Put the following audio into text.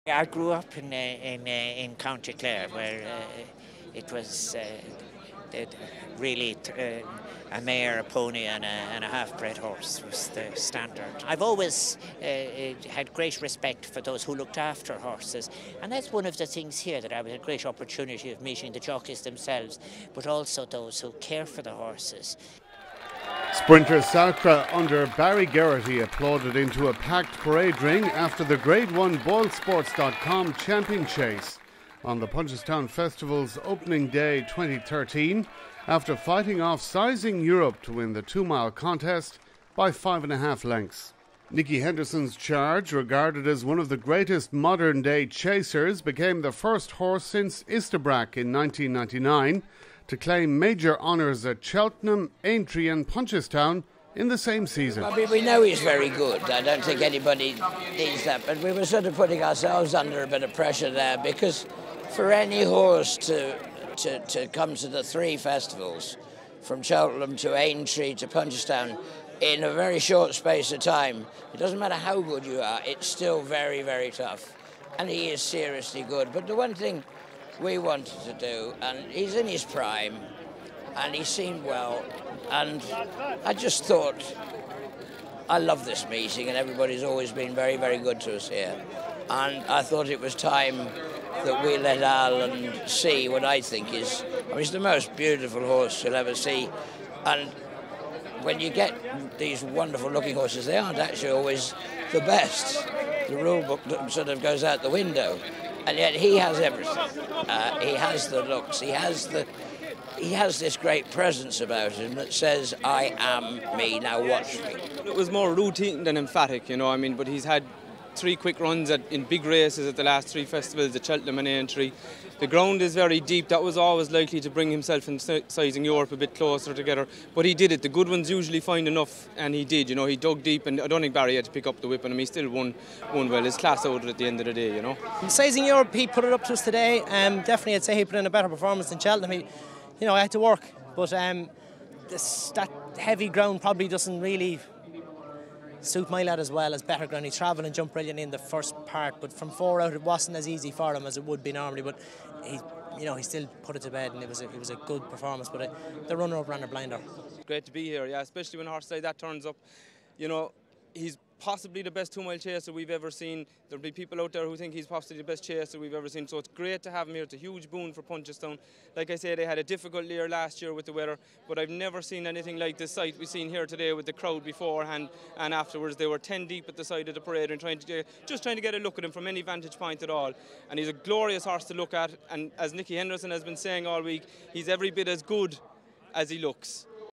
I grew up in County Clare, where it was really a mare, a pony, and a half-bred horse was the standard. I've always had great respect for those who looked after horses, and that's one of the things here, that I had a great opportunity of meeting the jockeys themselves, but also those who care for the horses. Sprinter Sacre under Barry Geraghty applauded into a packed parade ring after the Grade 1 BoyleSports.com champion chase on the Punchestown Festival's opening day 2013, after fighting off Sizing Europe to win the 2-mile contest by 5.5 lengths. Nicky Henderson's charge, regarded as one of the greatest modern-day chasers, became the first horse since Istabrack in 1999 to claim major honours at Cheltenham, Aintree and Punchestown in the same season. I mean, we know he's very good. I don't think anybody needs that, but we were sort of putting ourselves under a bit of pressure there, because for any horse to come to the 3 festivals, from Cheltenham to Aintree to Punchestown, in a very short space of time, it doesn't matter how good you are, it's still very, very tough. And he is seriously good. But the one thing we wanted to do, and he's in his prime, and he seemed well, and I just thought, I love this meeting, and everybody's always been very, very good to us here. And I thought it was time that we let Alan see what I think is, I mean, he's the most beautiful horse you'll ever see. And when you get these wonderful looking horses, they aren't actually always the best. The rule book sort of goes out the window. And yet he has everything. He has the looks. He has this great presence about him that says, "I am me. Now watch me." It was more routine than emphatic, you know. I mean, but he's had 3 quick runs in big races at the last 3 festivals, at Cheltenham and Aintree. The ground is very deep. That was always likely to bring himself and Sizing Europe a bit closer together. But he did it. The good ones usually find enough, and he did. You know, he dug deep, and I don't think Barry had to pick up the whip on him. He still won well. His class out at the end of the day, you know. Sizing Europe, he put it up to us today. Definitely, I'd say he put in a better performance than Cheltenham. I had to work, but that heavy ground probably doesn't really suit my lad as well as better ground. He travelled and jumped brilliantly in the first part, but from 4 out it wasn't as easy for him as it would be normally. But he still put it to bed, and it was a good performance. But the runner-up ran a blinder. Great to be here, yeah, especially when a horse like that turns up. You know, he's possibly the best 2-mile chaser we've ever seen. There'll be people out there who think he's possibly the best chaser we've ever seen. So it's great to have him here. It's a huge boon for Punchestown. Like I say, they had a difficult year last year with the weather, but I've never seen anything like this sight we've seen here today with the crowd beforehand and afterwards. They were 10 deep at the side of the parade and trying to get a look at him from any vantage point at all. And he's a glorious horse to look at. And as Nicky Henderson has been saying all week, he's every bit as good as he looks.